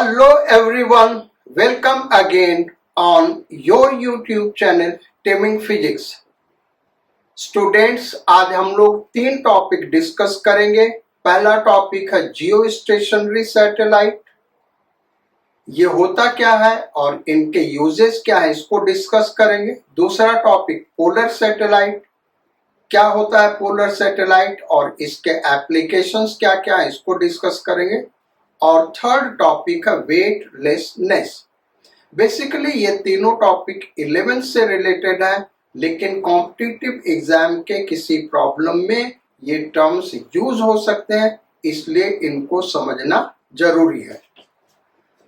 Hello everyone, welcome again on your YouTube channel taming physics. Students, आज हम लोग 3 topic discuss करेंगे। पहला टॉपिक है जियो स्टेशनरी सैटेलाइट, ये होता क्या है और इनके यूजेस क्या है इसको डिस्कस करेंगे। दूसरा टॉपिक पोलर सैटेलाइट, क्या होता है पोलर सैटेलाइट और इसके एप्लीकेशंस क्या क्या है इसको डिस्कस करेंगे। और थर्ड टॉपिक है वेटलेसनेस। बेसिकली ये तीनों टॉपिक 11th से रिलेटेड है, लेकिन कॉम्पिटिटिव एग्जाम के किसी प्रॉब्लम में ये टर्म्स यूज हो सकते हैं, इसलिए इनको समझना जरूरी है।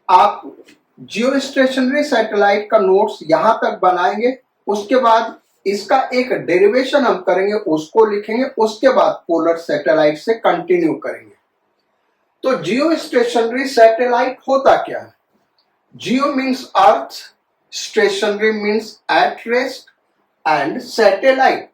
आप जियो स्टेशनरी सैटेलाइट का नोट्स यहां तक बनाएंगे, उसके बाद इसका एक डेरिवेशन हम करेंगे, उसको लिखेंगे, उसके बाद पोलर सैटेलाइट से कंटिन्यू करेंगे। तो जियो स्टेशनरी सैटेलाइट होता क्या है? Geo means earth, stationary means at rest and satellite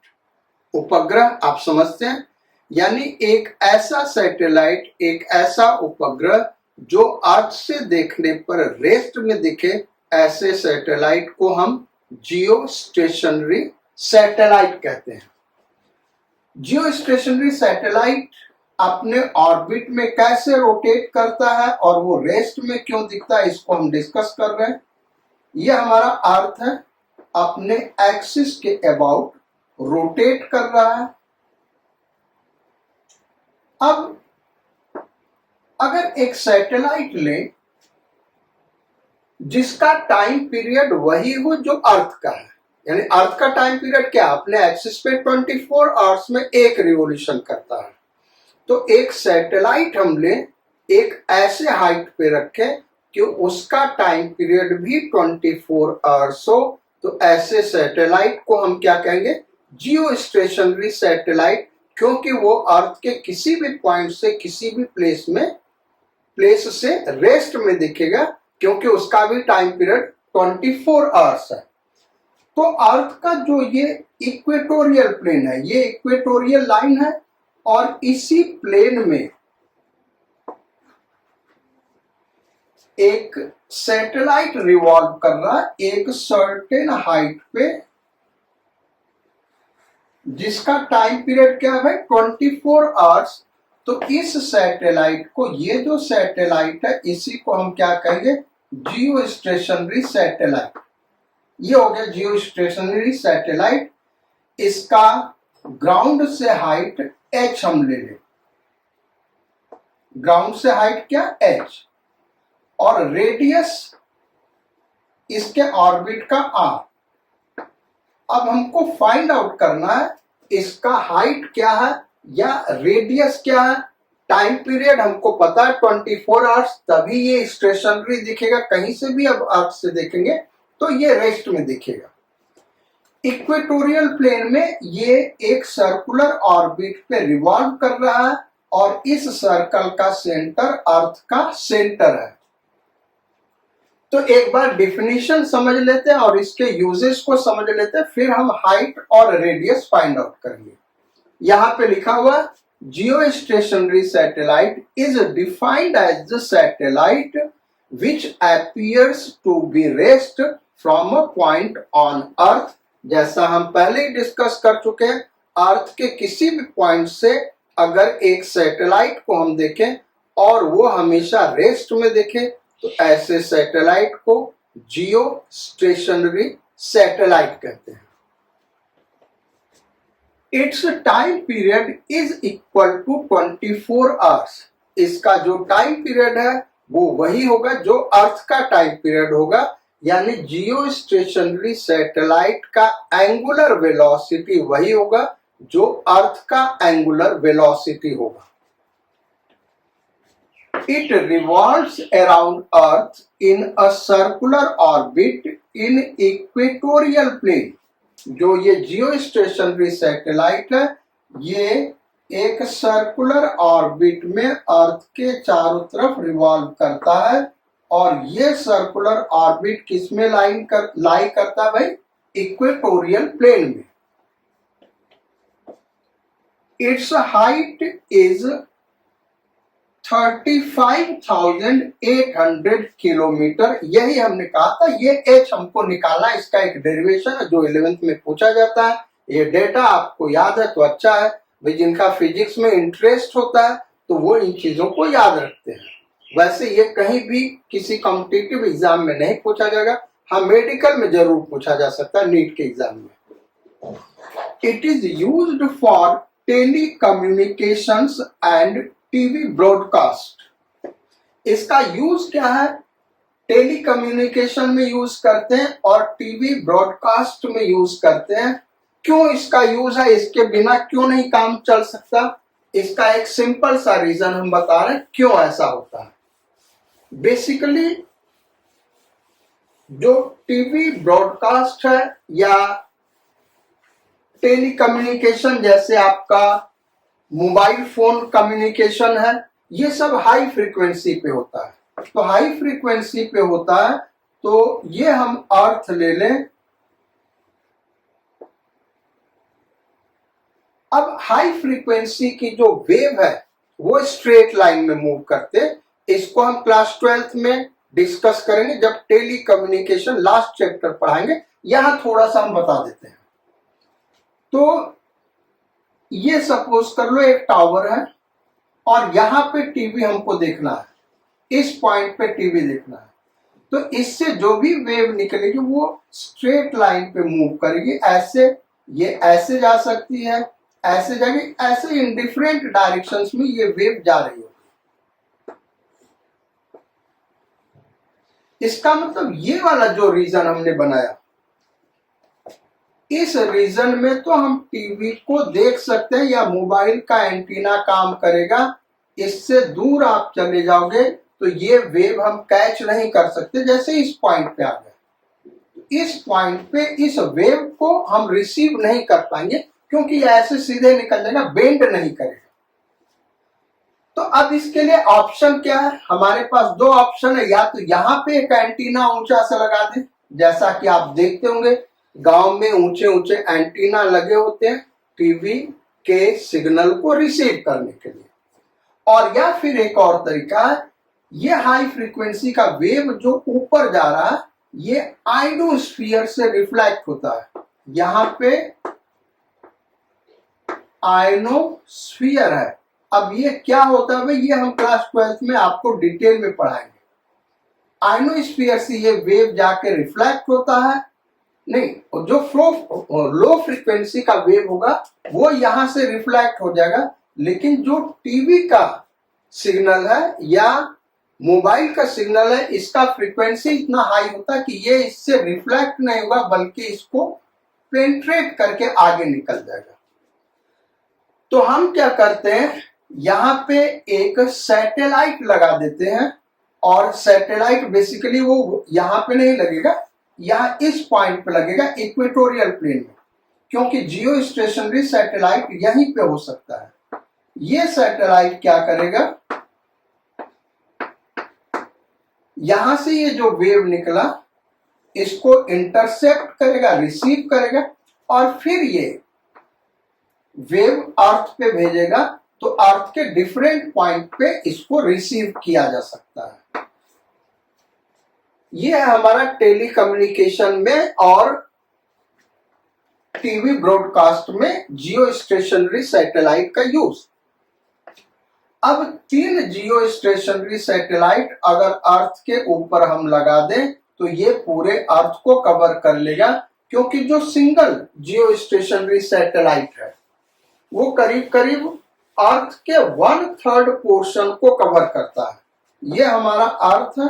upagrah, आप समझते हैं। यानी एक ऐसा सैटेलाइट, एक ऐसा उपग्रह जो अर्थ से देखने पर रेस्ट में दिखे, ऐसे सैटेलाइट को हम जियो स्टेशनरी सैटेलाइट कहते हैं। जियो स्टेशनरी सैटेलाइट अपने ऑर्बिट में कैसे रोटेट करता है और वो रेस्ट में क्यों दिखता है, इसको हम डिस्कस कर रहे हैं। यह हमारा अर्थ है, अपने एक्सिस के अबाउट रोटेट कर रहा है। अब अगर एक सैटेलाइट लें जिसका टाइम पीरियड वही हो जो अर्थ का है, यानी अर्थ का टाइम पीरियड क्या, अपने एक्सिस पे 24 आवर्स में एक रिवोल्यूशन करता है, तो एक सैटेलाइट हम लें, एक ऐसे हाइट पे रखें कि उसका टाइम पीरियड भी 24 आवर्स हो, तो ऐसे सैटेलाइट को हम क्या कहेंगे? जियो स्टेशनरी सैटेलाइट, क्योंकि वो अर्थ के किसी भी पॉइंट से, किसी भी प्लेस से रेस्ट में दिखेगा, क्योंकि उसका भी टाइम पीरियड 24 आवर्स है। तो अर्थ का जो ये इक्वेटोरियल प्लेन है, ये इक्वेटोरियल लाइन है, और इसी प्लेन में एक सैटेलाइट रिवॉल्व कर रहा है एक सर्टेन हाइट पे, जिसका टाइम पीरियड क्या है? 24 आवर्स। तो इस सैटेलाइट को, ये जो सैटेलाइट है, इसी को हम क्या कहेंगे? जियो स्टेशनरी सैटेलाइट। ये हो गया जियो स्टेशनरी सैटेलाइट। इसका ग्राउंड से हाइट h हम ले लें, ग्राउंड से हाइट क्या? h, और रेडियस इसके ऑर्बिट का r। अब हमको फाइंड आउट करना है इसका हाइट क्या है या रेडियस क्या है। टाइम पीरियड हमको पता है 24 आवर्स, तभी ये स्टेशनरी दिखेगा। कहीं से भी अब अर्थ से देखेंगे तो ये रेस्ट में दिखेगा। इक्वेटोरियल प्लेन में ये एक सर्कुलर ऑर्बिट पे रिवॉल्व कर रहा है, और इस सर्कल का सेंटर अर्थ का सेंटर है। तो एक बार डिफिनीशन समझ लेते हैं और इसके यूजेस को समझ लेते हैं, फिर हम हाइट और रेडियस फाइंड आउट करेंगे। यहां पे लिखा हुआ, geostationary satellite is defined as the satellite which appears to be rest from a point on earth. जैसा हम पहले ही डिस्कस कर चुके हैं, अर्थ के किसी भी पॉइंट से अगर एक सैटेलाइट को हम देखें और वो हमेशा रेस्ट में दिखे, तो ऐसे सैटेलाइट को जियो स्टेशनरी सैटेलाइट कहते हैं। It's time period is equal to 24 hours. इसका जो टाइम पीरियड है वो वही होगा जो अर्थ का टाइम पीरियड होगा, यानी जियो स्टेशनरी सैटेलाइट का एंगुलर वेलोसिटी वही होगा जो अर्थ का एंगुलर वेलोसिटी होगा। It revolves around earth in a circular orbit in equatorial plane. जो ये जियो स्टेशनरी सैटेलाइट है, ये एक सर्कुलर ऑर्बिट में अर्थ के चारों तरफ रिवॉल्व करता है, और ये सर्कुलर ऑर्बिट किस में लाई करता है भाई? इक्वेटोरियल प्लेन में। इट्स हाइट इज 35,800 किलोमीटर, यही हमने कहा था। ये एच हमको निकालना है, इसका एक डेरिवेशन है जो 11th में पूछा जाता है। ये डेटा आपको याद है तो अच्छा है भाई, जिनका फिजिक्स में इंटरेस्ट होता है तो वो इन चीजों को याद रखते हैं। वैसे ये कहीं भी किसी कॉम्पिटिटिव एग्जाम में नहीं पूछा जाएगा, हाँ मेडिकल में जरूर पूछा जा सकता है, नीट के एग्जाम में। It is used for telecommunications and TV broadcast. इसका यूज क्या है? टेलीकम्युनिकेशन में यूज करते हैं और टीवी ब्रॉडकास्ट में यूज करते हैं। क्यों इसका यूज है? इसके बिना क्यों नहीं काम चल सकता? इसका एक सिंपल सा रीजन हम बता रहे हैं क्यों ऐसा होता है। बेसिकली जो टीवी ब्रॉडकास्ट है या टेलीकम्युनिकेशन, जैसे आपका मोबाइल फोन कम्युनिकेशन है, ये सब हाई फ्रीक्वेंसी पे होता है। तो हाई फ्रीक्वेंसी पे होता है तो ये हम अर्थ ले लें। अब हाई फ्रीक्वेंसी की जो वेव है वो स्ट्रेट लाइन में मूव करते, इसको हम क्लास 12th में डिस्कस करेंगे जब टेलीकम्युनिकेशन लास्ट चैप्टर पढ़ाएंगे। यहां थोड़ा सा हम बता देते हैं। तो ये सपोज कर लो एक टावर है और यहां पे टीवी हमको देखना है, इस पॉइंट पे टीवी देखना है। तो इससे जो भी वेव निकलेगी वो स्ट्रेट लाइन पे मूव करेगी। ऐसे ये ऐसे जा सकती है, ऐसे जाएगी, ऐसे इन डिफरेंट डायरेक्शंस में ये वेव जा रही होगी। इसका मतलब ये वाला जो रीजन हमने बनाया, इस रीजन में तो हम टीवी को देख सकते हैं या मोबाइल का एंटीना काम करेगा। इससे दूर आप चले जाओगे तो ये वेव हम कैच नहीं कर सकते। जैसे इस पॉइंट पे आ गए, इस पॉइंट पे इस वेव को हम रिसीव नहीं कर पाएंगे क्योंकि ऐसे सीधे निकल जाएगा, बेंड नहीं करेगा। तो अब इसके लिए ऑप्शन क्या है? हमारे पास दो ऑप्शन है, या तो यहाँ पे एक एंटीना ऊंचा सा लगा दे, जैसा कि आप देखते होंगे गांव में ऊंचे ऊंचे एंटीना लगे होते हैं टीवी के सिग्नल को रिसीव करने के लिए। और या फिर एक और तरीका है, ये हाई फ्रीक्वेंसी का वेव जो ऊपर जा रहा है ये आयनोस्फीयर से रिफ्लेक्ट होता है। यहां पे आयनोस्फीयर है। अब ये क्या होता है भाई, ये हम क्लास 12th में आपको डिटेल में पढ़ाएंगे। आयनोस्फीयर से ये वेव जाके रिफ्लेक्ट होता है, नहीं जो लो फ्रीक्वेंसी का वेव होगा वो यहां से रिफ्लेक्ट हो जाएगा। लेकिन जो टीवी का सिग्नल है या मोबाइल का सिग्नल है, इसका फ्रीक्वेंसी इतना हाई होता है कि ये इससे रिफ्लेक्ट नहीं होगा बल्कि इसको पेनिट्रेट करके आगे निकल जाएगा। तो हम क्या करते हैं, यहां पे एक सैटेलाइट लगा देते हैं। और सैटेलाइट बेसिकली वो यहां पे नहीं लगेगा, यहां इस पॉइंट पे लगेगा इक्वेटोरियल प्लेन में, क्योंकि जियो स्टेशनरी सैटेलाइट यहीं पे हो सकता है। ये सैटेलाइट क्या करेगा, यहां से ये जो वेव निकला इसको इंटरसेप्ट करेगा, रिसीव करेगा और फिर ये वेव अर्थ पे भेजेगा। तो अर्थ के डिफरेंट पॉइंट पे इसको रिसीव किया जा सकता है। ये है हमारा टेलीकम्युनिकेशन में और टीवी ब्रॉडकास्ट में जियो स्टेशनरी सैटेलाइट का यूज। अब 3 जियो स्टेशनरी सैटेलाइट अगर अर्थ के ऊपर हम लगा दें तो ये पूरे अर्थ को कवर कर लेगा, क्योंकि जो सिंगल जियो स्टेशनरी सैटेलाइट है वो करीब करीब अर्थ के 1/3 पोर्शन को कवर करता है। ये हमारा अर्थ है।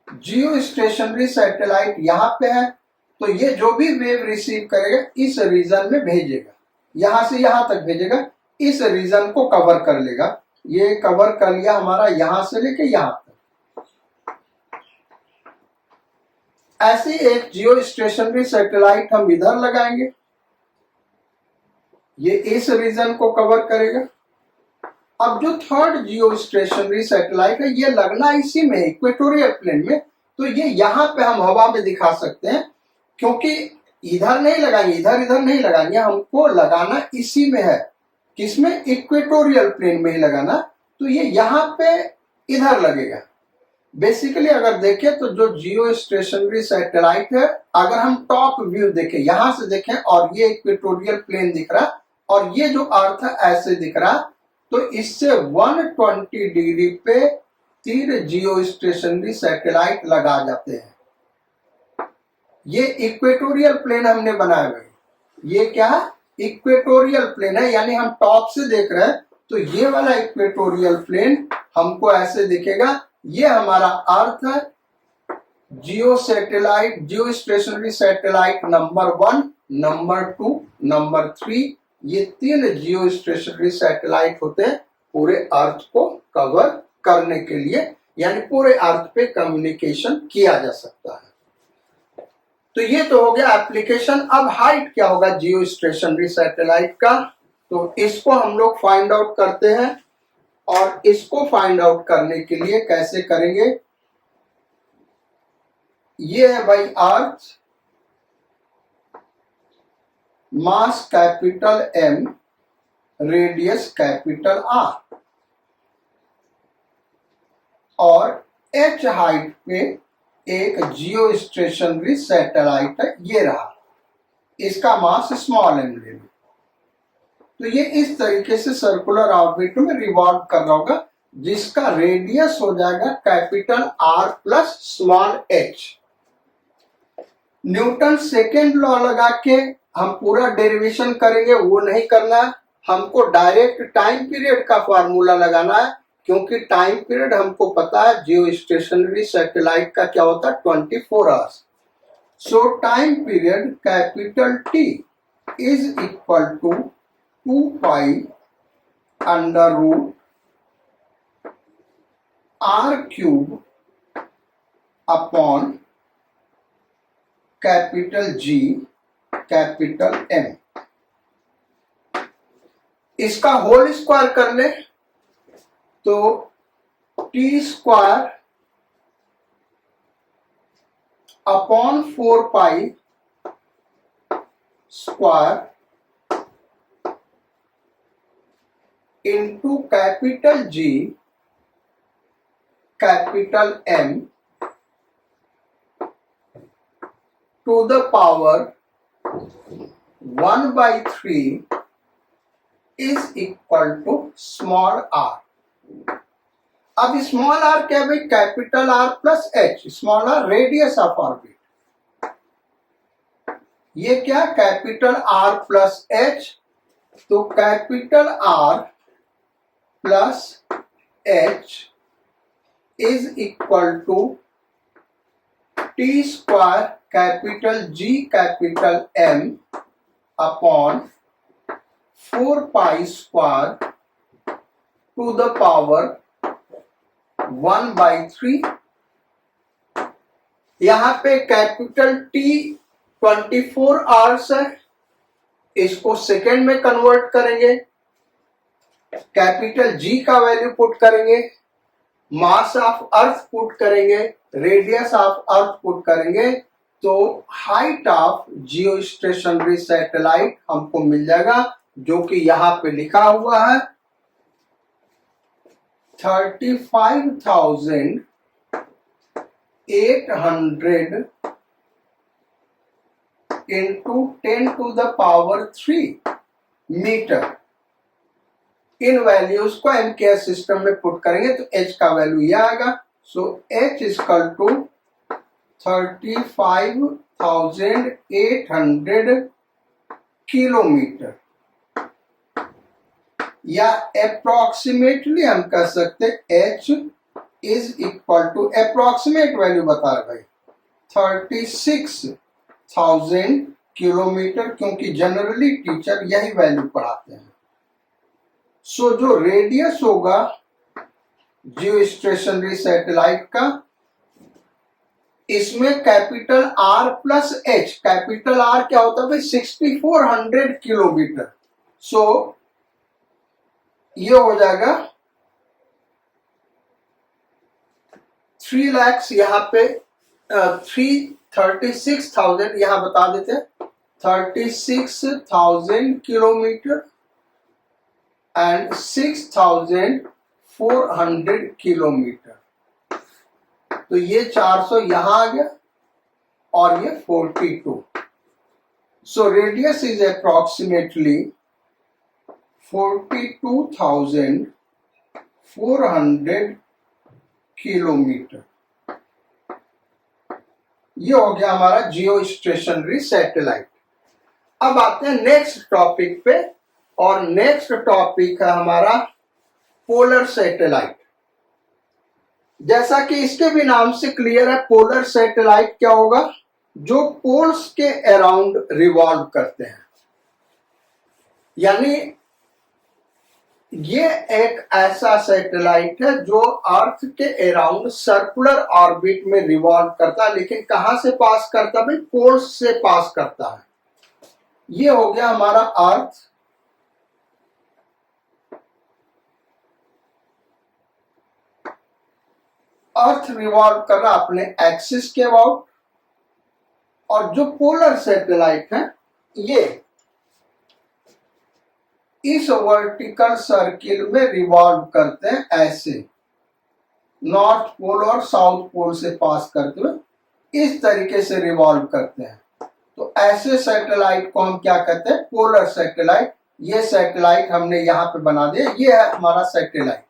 जियो स्टेशनरी सैटेलाइट यहां पे है, तो ये जो भी वेव रिसीव करेगा इस रीजन में भेजेगा, यहां से यहां तक भेजेगा, इस रीजन को कवर कर लेगा। ये कवर कर लिया हमारा यहां से लेके यहां तक। ऐसी एक जियो स्टेशनरी सैटेलाइट हम इधर लगाएंगे, ये इस रीजन को कवर करेगा। अब जो 3rd जियो स्टेशनरी सैटेलाइट है ये लगना इसी में, इक्वेटोरियल प्लेन में, तो ये यहां पे हम हवा में दिखा सकते हैं, क्योंकि इधर नहीं लगाएंगे, इधर नहीं लगाएंगे, हमको लगाना इसी में है। किसमें? इक्वेटोरियल प्लेन में ही लगाना, तो ये यहाँ पे इधर लगेगा। बेसिकली अगर देखें तो जो जियो स्टेशनरी सैटेलाइट है, अगर हम टॉप व्यू देखें, यहां से देखें और ये इक्वेटोरियल प्लेन दिख रहा और ये जो अर्थ ऐसे दिख रहा, तो इससे 120 डिग्री पे 3 जियो स्टेशनरी सैटेलाइट लगा जाते हैं। ये इक्वेटोरियल प्लेन हमने बनाया हुआ है। ये क्या? इक्वेटोरियल प्लेन है, यानी हम टॉप से देख रहे हैं तो ये वाला इक्वेटोरियल प्लेन हमको ऐसे दिखेगा। ये हमारा अर्थ है। Geo satellite, geostationary satellite number 1, number 2, number 3, ये 3 जियो स्टेशनरी सैटेलाइट होते हैं पूरे अर्थ को कवर करने के लिए, यानी पूरे अर्थ पे कम्युनिकेशन किया जा सकता है। तो ये तो हो गया एप्लीकेशन। अब हाइट क्या होगा जियो स्टेशनरी सैटेलाइट का, तो इसको हम लोग फाइंड आउट करते हैं। और इसको फाइंड आउट करने के लिए कैसे करेंगे? ये है भाई earth, mass capital M, radius capital R, और H हाइट पे एक जियो स्टेशनरी सैटेलाइट है, ये रहा। इसका मास स्मॉल m ले लो, तो ये इस तरीके से सर्कुलर ऑर्बिट में रिवॉल्व कर रहा होगा, जिसका रेडियस हो जाएगा capital R plus small h। Newton second law लगा के हम पूरा डेरिवेशन करेंगे, वो नहीं करना है। हमको डायरेक्ट टाइम पीरियड का फॉर्मूला लगाना है, क्योंकि टाइम पीरियड हमको पता है जियो स्टेशनरी सैटेलाइट का क्या होता है, 24 hours. So time period capital T is equal to 2 pi under root R cube upon capital G capital M। इसका होल स्क्वायर कर ले तो T square upon 4 pi square into capital G capital M to the power 1/3 is equal to small r। अब small r क्या भाई? Capital R plus h। Small r radius of orbit, ये क्या? Capital R plus h। तो capital R plus h is equal to T square capital G capital M upon 4 pi square to the power 1/3। यहां पे capital T 24 hours है, इसको second में convert करेंगे। Capital G का वैल्यू पुट करेंगे, mass of earth put करेंगे, radius of earth put करेंगे, तो height of Jio stationery satellite हमको मिल जाएगा, जो कि यहां पे लिखा हुआ है 35,800 इंटू 10⁻³ मीटर। इन वैल्यूज को MKS सिस्टम में पुट करेंगे तो H का वैल्यू यह आएगा। So H equal to 35,800 kilometre, या अप्रोक्सीमेटली हम कह सकते H is equal to, approximate value बता रहे भाई 36,000 किलोमीटर, क्योंकि जनरली टीचर यही वैल्यू पढ़ाते हैं। सो जो रेडियस होगा जियो स्टेशनरी सैटेलाइट का, इसमें capital R plus H, capital R क्या होता है भाई? 6400 किलोमीटर। सो ये हो जाएगा 3 लाख, यहां पे 36,000 यहां बता देते हैं, 36,000 किलोमीटर and 6,400 किलोमीटर। तो ये 400 यहां आ गया और ये 42। So radius is approximately 42,400 kilometre. ये हो गया हमारा जियो स्टेशनरी सैटेलाइट। अब आते हैं नेक्स्ट टॉपिक पे, और नेक्स्ट टॉपिक है हमारा पोलर सैटेलाइट। जैसा कि इसके भी नाम से क्लियर है, पोलर सैटेलाइट क्या होगा? जो पोल्स के अराउंड रिवॉल्व करते हैं। यानी ये एक ऐसा सैटेलाइट है जो अर्थ के अराउंड सर्कुलर ऑर्बिट में रिवॉल्व करता है, लेकिन कहां से पास करता है भाई? पोल्स से पास करता है। ये हो गया हमारा अर्थ। अर्थ रिवॉल्व कर रहा अपने एक्सिस के अबाउट, और जो पोलर सैटेलाइट है ये इस वर्टिकल सर्किल में रिवॉल्व करते हैं ऐसे, नॉर्थ पोल और साउथ पोल से पास करते हुए इस तरीके से रिवॉल्व करते हैं। तो ऐसे सैटेलाइट को हम क्या कहते हैं? Polar satellite. ये सैटेलाइट हमने यहां पे बना दिया, ये है हमारा सैटेलाइट।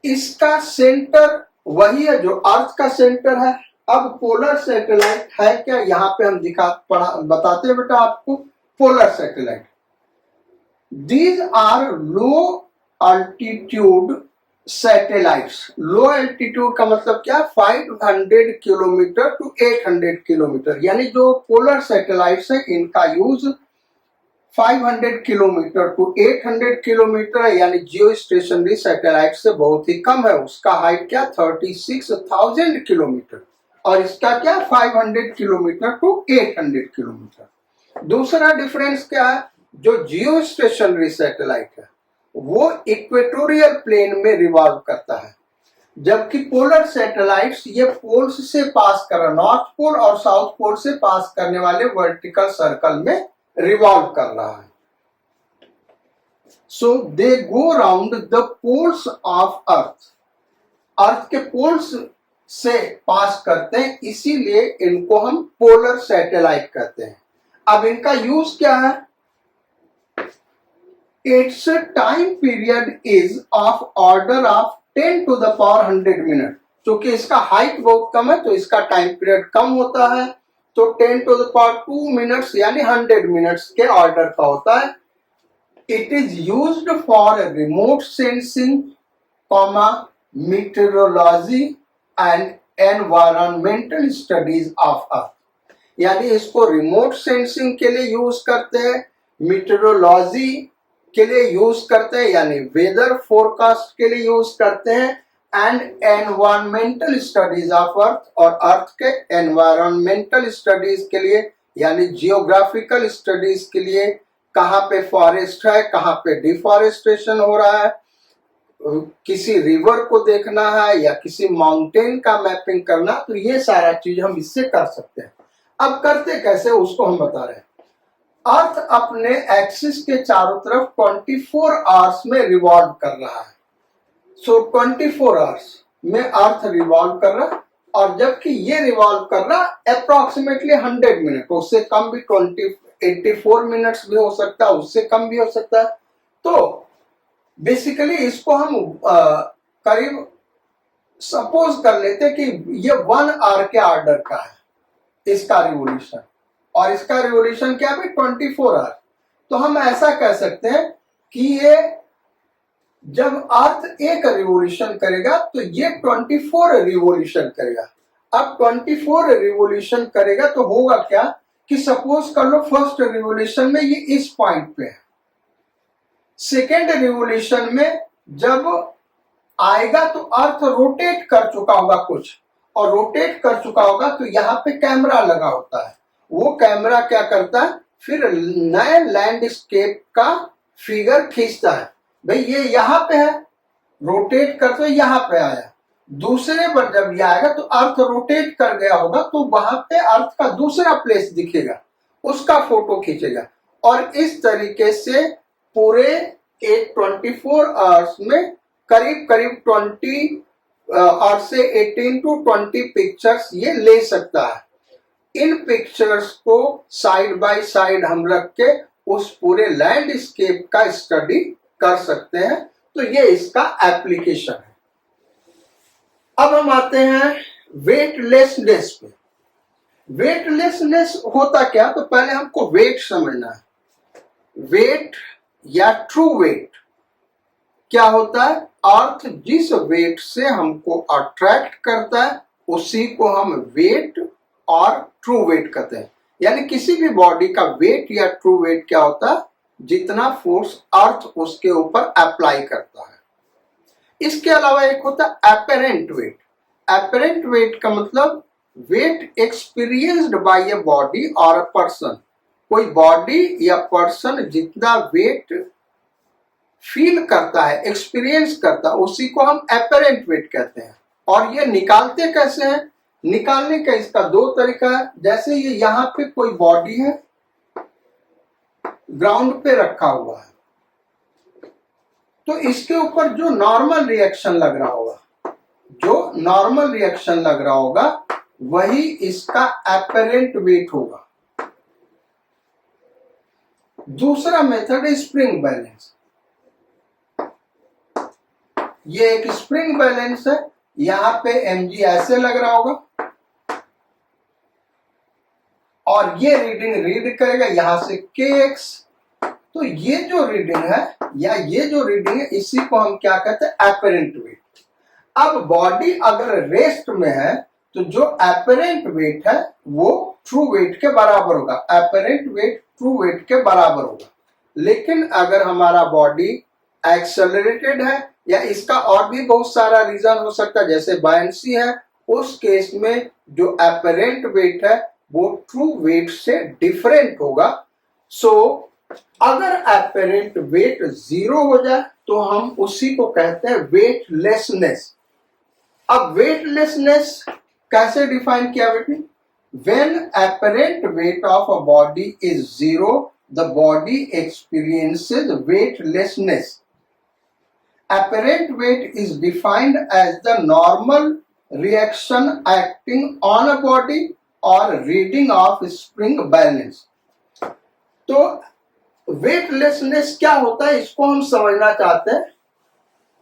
इसका सेंटर वही है जो अर्थ का सेंटर है। अब पोलर सैटेलाइट है क्या, यहां पे हम बताते हैं बेटा आपको। Polar satellite, these are low altitude satellites. Low altitude का मतलब क्या? 500 किलोमीटर टू 800 किलोमीटर। यानी जो पोलर सैटेलाइट्स है इनका यूज 500 किलोमीटर टू 800 किलोमीटर है, यानी जियो स्टेशनरी सैटेलाइट से बहुत ही कम है। उसका हाइट क्या? 36,000 किलोमीटर, और इसका क्या? 500 किलोमीटर टू 800 किलोमीटर। दूसरा डिफरेंस क्या है? जो जियो स्टेशनरी सैटेलाइट है वो इक्वेटोरियल प्लेन में रिवॉल्व करता है, जबकि पोलर सैटेलाइट्स ये पोल्स से पास कर रहा, नॉर्थ पोल और साउथ पोल से पास करने वाले वर्टिकल सर्कल में रिवॉल्व कर रहा है। So they go round the poles of earth. Earth के पोल्स से पास करते हैं, इसीलिए इनको हम पोलर सैटेलाइट कहते हैं। अब इनका यूज क्या है? It's time period is of order of 10 to the power 100 minute. क्योंकि इसका हाइट बहुत कम है तो इसका टाइम पीरियड कम होता है, तो 10 to the power 2 मिनट्स यानी 100 मिनट्स के ऑर्डर का होता है। It is used for remote sensing, meteorology and environmental studies of earth. यानी इसको रिमोट सेंसिंग के लिए यूज करते हैं, मीटरोलॉजी के लिए यूज करते हैं यानी वेदर फोरकास्ट के लिए यूज करते हैं, एंड एनवायरमेंटल स्टडीज ऑफ अर्थ, और अर्थ के एनवायरमेंटल स्टडीज के लिए यानी जियोग्राफिकल स्टडीज के लिए, कहाँ पे फॉरेस्ट है, कहाँ पे डिफॉरेस्टेशन हो रहा है, किसी रिवर को देखना है या किसी माउंटेन का मैपिंग करना, तो ये सारा चीज हम इससे कर सकते हैं। अब करते कैसे उसको हम बता रहे हैं। अर्थ अपने एक्सिस के चारों तरफ 24 आवर्स में रिवॉल्व कर रहा है। सो 24 आवर्स में अर्थ रिवॉल्व कर रहा है, और जबकि ये रिवॉल्व कर रहा अप्रोक्सीमेटली 100 मिनट, उससे कम भी 84 मिनट्स भी हो सकता है, उससे कम भी हो सकता है। तो बेसिकली इसको हम करीब सपोज कर लेते कि ये 1 आवर के ऑर्डर का है इसका रिवोल्यूशन, और इसका रिवोल्यूशन क्या है? 24 आवर। तो हम ऐसा कह सकते हैं कि ये जब अर्थ एक रिवोल्यूशन करेगा तो ये 24 रिवोल्यूशन करेगा। अब 24 रिवोल्यूशन करेगा तो होगा क्या कि सपोज कर लो फर्स्ट रिवोल्यूशन में ये इस पॉइंट पे है, सेकेंड रिवोल्यूशन में जब आएगा तो अर्थ रोटेट कर चुका होगा कुछ, और रोटेट कर चुका होगा तो यहाँ पे कैमरा लगा होता है। वो कैमरा क्या करता है? फिर नए लैंडस्केप का फिगर खींचता है। भाई ये यहाँ पे है, रोटेट कर तो यहाँ पे आया, दूसरे पर जब ये आएगा तो अर्थ रोटेट कर गया होगा तो वहां पे अर्थ का दूसरा प्लेस दिखेगा, उसका फोटो खींचेगा, और इस तरीके से पूरे एक 24 आवर्स में करीब करीब 20 और से 18 to 20 पिक्चर्स ये ले सकता है। इन पिक्चर्स को साइड बाय साइड हम रख के उस पूरे लैंडस्केप का स्टडी कर सकते हैं। तो ये इसका एप्लीकेशन है। अब हम आते हैं वेटलेसनेस पे। वेटलेसनेस होता क्या, तो पहले हमको वेट समझना है। वेट या ट्रू वेट क्या होता है? अर्थ जिस वेट से हमको अट्रैक्ट करता है उसी को हम वेट और ट्रू वेट कहते हैं। यानी किसी भी बॉडी का वेट या ट्रू वेट क्या होता है? जितना फोर्स अर्थ उसके ऊपर अप्लाई करता है। इसके अलावा एक होता है एपरेंट वेट। एपरेंट वेट का मतलब weight experienced by a body और अ पर्सन। कोई बॉडी या पर्सन जितना वेट फील करता है, एक्सपीरियंस करता है, उसी को हम एपरेंट वेट कहते हैं। और ये निकालते कैसे हैं? निकालने का इसका दो तरीका है। जैसे ये यहाँ पे कोई बॉडी है, ग्राउंड पे रखा हुआ है, तो इसके ऊपर जो नॉर्मल रिएक्शन लग रहा होगा, जो नॉर्मल रिएक्शन लग रहा होगा वही इसका एपरेंट वेट होगा। दूसरा मेथड है स्प्रिंग बैलेंस। ये एक स्प्रिंग बैलेंस है। यहां पे mg ऐसे लग रहा होगा और ये रीडिंग रीड करेगा यहां से kx। तो ये जो रीडिंग है या ये जो रीडिंग है इसी को हम क्या कहते हैं? Apparent wait. अब बॉडी अगर रेस्ट में है तो जो एपरेंट वेट है वो ट्रू वेट के बराबर होगा। एपरेंट वेट ट्रू वेट के बराबर होगा। लेकिन अगर हमारा बॉडी एक्सेलरेटेड है या इसका और भी बहुत सारा रीजन हो सकता है, जैसे बायंसी है, उस केस में जो एपरेंट वेट है वो ट्रू वेट से डिफरेंट होगा। सो अगर एपरेंट वेट 0 हो जाए तो हम उसी को कहते हैं वेटलेसनेस। अब वेटलेसनेस कैसे डिफाइन किया बेटी? When apparent weight of a body is 0 the body experiences weightlessness. Apparent weight is defined as the normal reaction acting on a body or reading of spring balance। तो weightlessness क्या होता है इसको हम समझना चाहते हैं।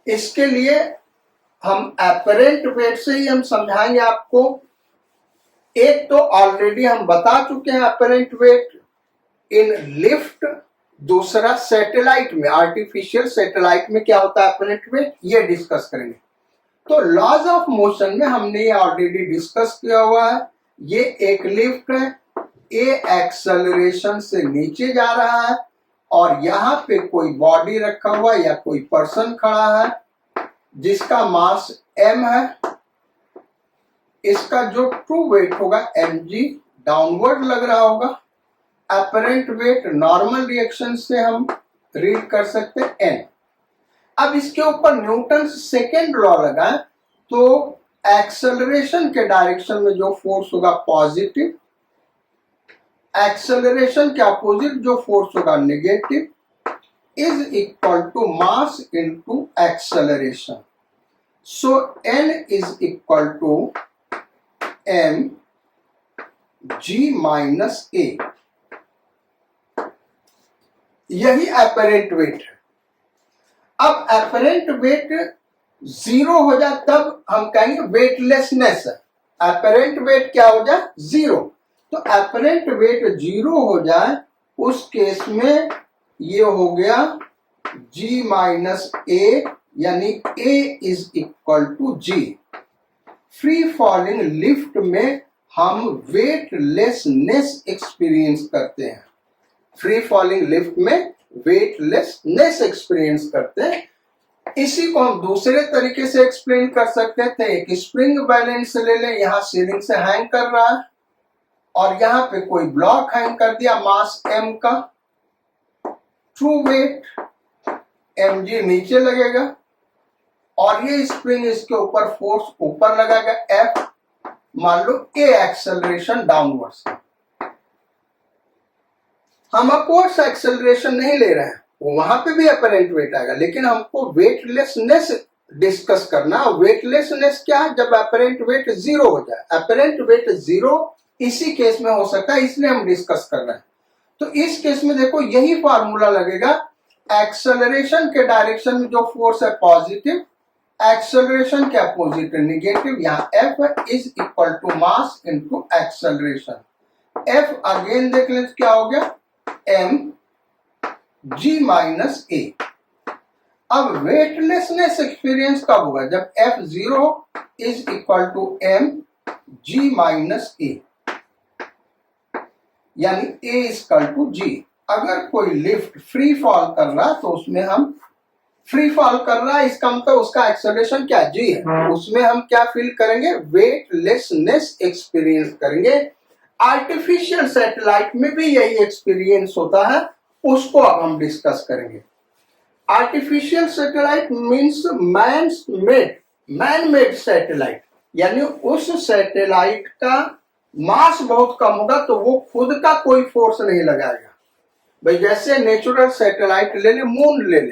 इसके लिए हम एपरेंट वेट से ही हम समझाएंगे आपको। एक तो ऑलरेडी हम बता चुके हैं एपरेंट वेट इन लिफ्ट, दूसरा सैटेलाइट में, आर्टिफिशियल सैटेलाइट में क्या होता है एपरेंट वेट, ये डिस्कस करेंगे। तो लॉज ऑफ मोशन में हमने ये ऑलरेडी डिस्कस किया हुआ है। ये एक लिफ्ट है, ए एक्सेलरेशन से नीचे जा रहा है और यहाँ पे कोई बॉडी रखा हुआ या कोई पर्सन खड़ा है जिसका मास m है। इसका जो ट्रू वेट होगा mg डाउनवर्ड लग रहा होगा। एपरेंट वेट नॉर्मल रिएक्शन से हम रीड कर सकते हैं n। अब इसके ऊपर न्यूटन सेकेंड लॉ लगाएं तो एक्सेलरेशन के डायरेक्शन में जो फोर्स होगा पॉजिटिव, एक्सेलरेशन के अपोजिट जो फोर्स होगा negative, is equal to mass into acceleration. So n is equal to m g minus a। यही एपरेंट वेट है। अब एपरेंट वेट 0 हो जाए तब हम कहेंगे वेटलेसनेस है। एपरेंट वेट क्या हो जाए? 0। तो एपरेंट वेट 0 हो जाए उस केस में ये हो गया g माइनस a, यानी a is equal to g। Free falling lift में हम वेटलेसनेस एक्सपीरियंस करते हैं। फ्री फॉलिंग लिफ्ट में वेटलेसनेस एक्सपीरियंस करते हैं। इसी को हम दूसरे तरीके से एक्सप्लेन कर सकते थे। एक स्प्रिंग बैलेंस ले लें, यहां सीलिंग से हैंग कर रहा है और यहां पे कोई ब्लॉक हैंग कर दिया मास m का। ट्रू वेट mg नीचे लगेगा और ये स्प्रिंग इसके ऊपर फोर्स ऊपर लगाएगा F। मान लो a एक्सेलरेशन डाउनवर्ड्स। हम अपवर्ड्स एक्सेलरेशन नहीं ले रहे हैं, वहां पे भी अपरेंट वेट आएगा, लेकिन हमको वेटलेसनेस डिस्कस करना। वेटलेसनेस क्या है? जब अपरेंट वेट जीरो हो जाए। अपरेंट वेट जीरो इसी केस में हो सकता है, इसलिए हम डिस्कस कर रहे हैं। तो इस केस में देखो यही फॉर्मूला लगेगा। एक्सेलरेशन के डायरेक्शन में जो फोर्स है पॉजिटिव, एक्सेलरेशन के अपोजिट निगेटिव। यहाँ F is equal to mass into acceleration. F again देख ले क्या हो गया, m g माइनस ए। अब वेटलेसनेस एक्सपीरियंस कब होगा? जब F zero is equal to m g minus a, यानी A is equal to G। अगर कोई लिफ्ट फ्री फॉल कर रहा है तो उसमें हम फ्री फॉल कर रहा है, इसका मतलब उसका एक्सेलरेशन क्या G है, उसमें हम क्या फील करेंगे? वेटलेसनेस एक्सपीरियंस करेंगे। आर्टिफिशियल सैटेलाइट में भी यही एक्सपीरियंस होता है, उसको अब हम डिस्कस करेंगे। Artificial satellite means man made satellite, यानी उस सैटेलाइट का मास बहुत कम होगा तो वो खुद का कोई फोर्स नहीं लगाएगा। भाई जैसे नेचुरल सैटेलाइट ले ले, मून ले ले,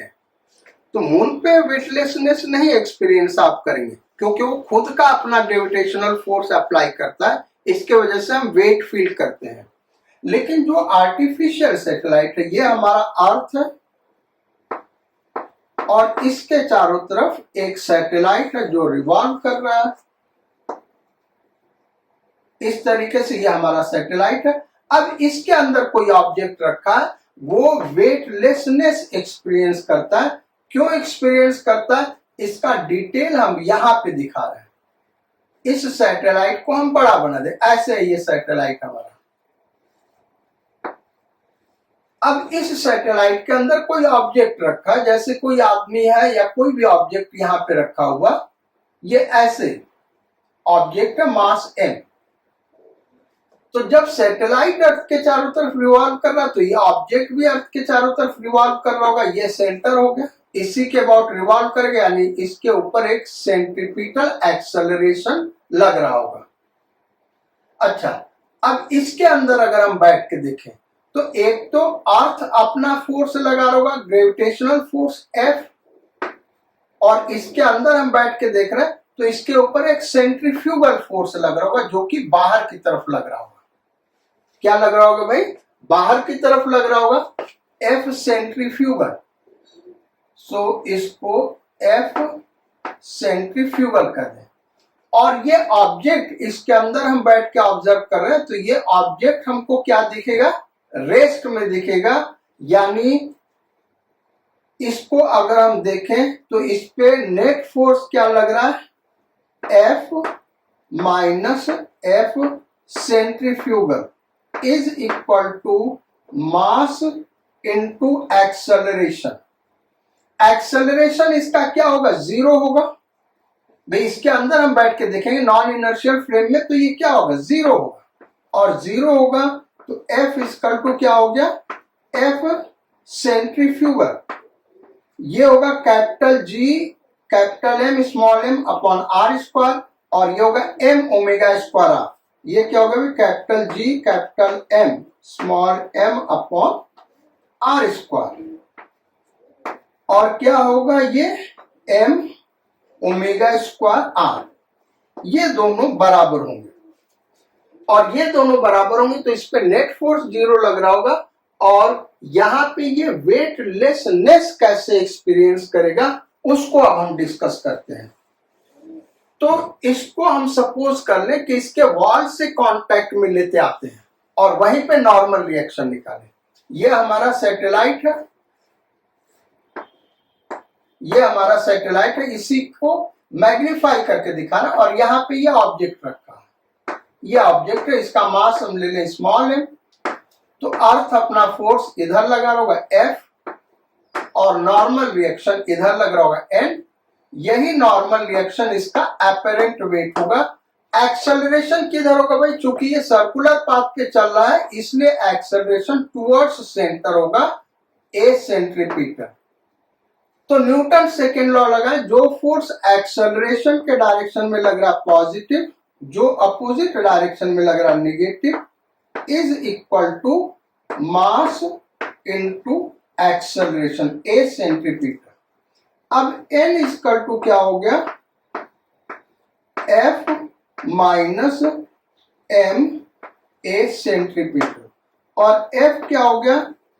तो मून पे वेटलेसनेस नहीं एक्सपीरियंस आप करेंगे, क्योंकि वो खुद का अपना ग्रेविटेशनल फोर्स अप्लाई करता है, इसके वजह से हम वेट फील करते हैं। लेकिन जो आर्टिफिशियल सैटेलाइट है, ये हमारा अर्थ है और इसके चारों तरफ एक सैटेलाइट है जो रिवॉल्व कर रहा है। इस तरीके से ये हमारा सैटेलाइट है। अब इसके अंदर कोई ऑब्जेक्ट रखा है, वो वेटलेसनेस एक्सपीरियंस करता है। क्यों एक्सपीरियंस करता है, इसका डिटेल हम यहां पे दिखा रहे हैं। इस सैटेलाइट को हम बड़ा बना दे, ऐसे ये सैटेलाइट हमारा। अब इस सैटेलाइट के अंदर कोई ऑब्जेक्ट रखा है, जैसे कोई आदमी है या कोई भी ऑब्जेक्ट यहां पे रखा हुआ, ये ऐसे ऑब्जेक्ट है, मास m। तो जब सैटेलाइट अर्थ के चारों तरफ रिवॉल्व कर रहा है तो ये ऑब्जेक्ट भी अर्थ के चारों तरफ रिवॉल्व कर रहा होगा। ये सेंटर हो गया, इसी के अबाउट रिवॉल्व करेगा, यानी इसके ऊपर एक सेंट्रीपिटल एक्सेलरेशन लग रहा होगा। अच्छा, अब इसके अंदर अगर हम बैठ के देखें तो एक तो अर्थ अपना फोर्स लगा रहा होगा, ग्रेविटेशनल फोर्स F, और इसके अंदर हम बैठ के देख रहे हैं तो इसके ऊपर एक सेंट्रीफ्यूगल फोर्स लग रहा होगा, जो कि बाहर की तरफ लग रहा होगा। क्या लग रहा होगा भाई? बाहर की तरफ लग रहा होगा, F सेंट्रीफ्यूगल। सो इसको F सेंट्रीफ्यूगल कर दें। और ये ऑब्जेक्ट इसके अंदर हम बैठ के ऑब्जर्व कर रहे हैं, तो ये ऑब्जेक्ट हमको क्या दिखेगा? रेस्ट में दिखेगा। यानी इसको अगर हम देखें तो इस पे नेट फोर्स क्या लग रहा है? F minus F centrifugal is equal to mass into acceleration. Acceleration इसका क्या होगा? जीरो होगा। भाई इसके अंदर हम बैठ के देखेंगे नॉन इनर्शियल फ्रेम में, तो ये क्या होगा? जीरो होगा। और जीरो होगा तो F इक्वल टू क्या हो गया? F centrifugal. ये होगा capital G capital M small m upon R square, और ये होगा M ओमेगा स्क्वायर R। ये क्या होगा? Capital G capital M small m upon R square, और क्या होगा? ये M ओमेगा स्क्वायर R। ये दोनों बराबर होंगे, और ये दोनों बराबर होंगे तो इस पे नेट फोर्स जीरो लग रहा होगा। और यहां पे ये वेटलेसनेस कैसे एक्सपीरियंस करेगा उसको अब हम डिस्कस करते हैं। तो इसको हम सपोज कर ले कि इसके वॉल से कांटेक्ट में लेते आते हैं और वहीं पे नॉर्मल रिएक्शन निकालें। ये हमारा सैटेलाइट है, ये हमारा सैटेलाइट है, इसी को मैग्नीफाई करके दिखाना, और यहाँ पे ये ऑब्जेक्ट रखा है। ये ऑब्जेक्ट है, इसका मास हम ले लें स्मॉल m, तो अर्थ अपना फोर्स इधर लगा होगा F, और नॉर्मल रिएक्शन इधर लग रहा होगा N। यही नॉर्मल रिएक्शन इसका अपरेंट वेट होगा। एक्सेलरेशन किधर होगा भाई? चूंकि ये सर्कुलर पाथ पे चल रहा है इसलिए एक्सेलरेशन टुवर्ड्स सेंटर होगा, ए सेंट्रीपिटल। तो न्यूटन सेकेंड लॉ लगा, जो फोर्स एक्सेलरेशन के डायरेक्शन में लग रहा पॉजिटिव, जो अपोजिट डायरेक्शन में लग रहा negative, is equal to mass into acceleration a centripetal. अब n इक्वल टू क्या हो गया, F minus m a centripetal, और F क्या हो गया,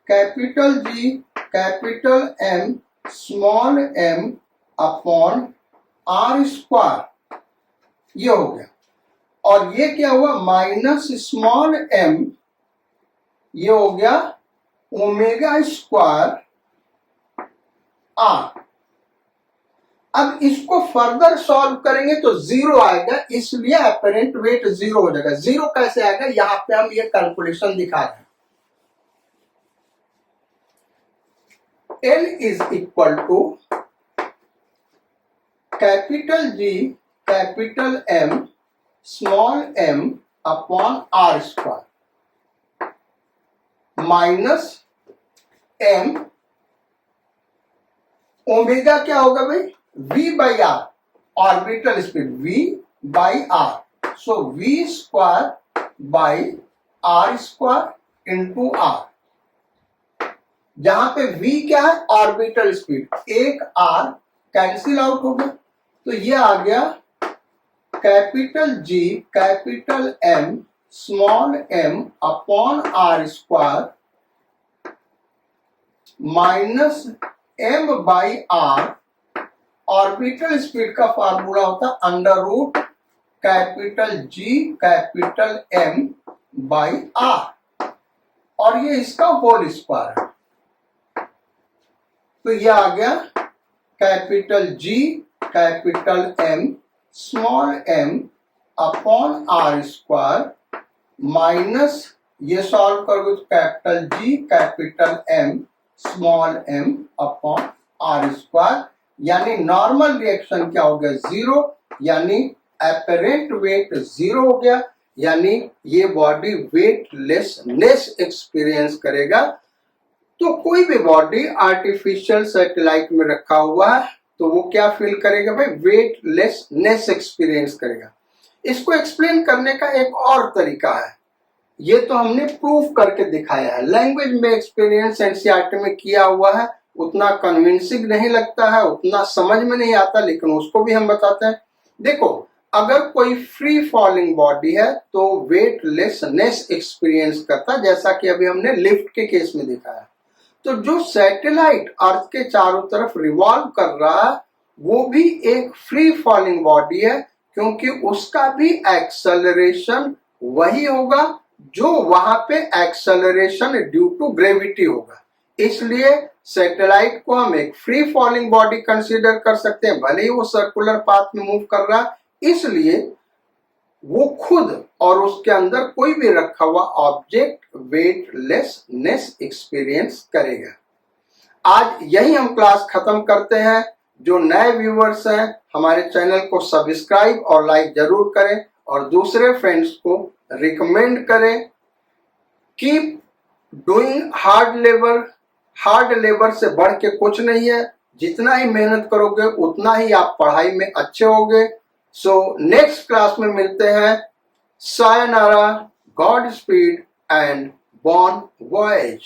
capital G capital M small m upon R square, ये हो गया। और ये क्या हुआ, माइनस स्मॉल m, ये हो गया ओमेगा स्क्वायर आर। अब इसको फर्दर सॉल्व करेंगे तो जीरो आएगा, इसलिए अपरेंट वेट जीरो हो जाएगा। जीरो कैसे आएगा, यहां पे हम ये कैलकुलेशन दिखा रहे हैं। L is equal to capital G capital M small m upon R square minus m, omega क्या होगा भाई, v by R, orbital speed v by R, so v square by R square into R. जहां पे v क्या है, orbital speed, एक r cancel out हो गया, तो ये आ गया capital G capital M small m upon R square minus m by R. Orbital speed का फार्मूला होता है under root capital G capital M by R, और ये इसका होल स्क्वायर है। तो ये आ गया capital G capital M small m upon R square minus, ये सॉल्व करोगे तो capital G capital M small m upon R square, यानी नॉर्मल रिएक्शन क्या हो गया, जीरो, यानी अपरेंट वेट जीरो हो गया, यानी ये बॉडी वेटलेसनेस एक्सपीरियंस करेगा। तो कोई भी बॉडी आर्टिफिशियल सैटेलाइट में रखा हुआ है तो वो क्या फील करेगा भाई, वेटलेसनेस एक्सपीरियंस करेगा। इसको एक्सप्लेन करने का एक और तरीका है, ये तो हमने प्रूफ करके दिखाया है, लैंग्वेज में एक्सपीरियंस एनसीईआरटी में किया हुआ है, उतना कन्विंसिंग नहीं लगता है, उतना समझ में नहीं आता, लेकिन उसको भी हम बताते हैं। देखो, अगर कोई फ्री फॉलिंग बॉडी है तो वेटलेसनेस एक्सपीरियंस करता, जैसा कि अभी हमने लिफ्ट के केस में देखा है। तो जो सैटेलाइट अर्थ के चारों तरफ रिवॉल्व कर रहा है वो भी एक फ्री फॉलिंग बॉडी है, क्योंकि उसका भी एक्सेलरेशन वही होगा जो वहां पे एक्सेलरेशन ड्यू टू ग्रेविटी होगा। इसलिए सैटेलाइट को हम एक फ्री फॉलिंग बॉडी कंसीडर कर सकते हैं, भले ही वो सर्कुलर पाथ में मूव कर रहा है, इसलिए वो खुद और उसके अंदर कोई भी रखा हुआ ऑब्जेक्ट वेटलेसनेस एक्सपीरियंस करेगा। आज यही हम क्लास खत्म करते हैं। जो नए व्यूअर्स हैं हमारे चैनल को सब्सक्राइब और लाइक जरूर करें और दूसरे फ्रेंड्स को रिकमेंड करें। कीप डूइंग हार्ड लेबर से बढ़ के कुछ नहीं है, जितना ही मेहनत करोगे उतना ही आप पढ़ाई में अच्छे होगे। सो नेक्स्ट क्लास में मिलते हैं। Sayonara, God speed and Bon वॉयेज।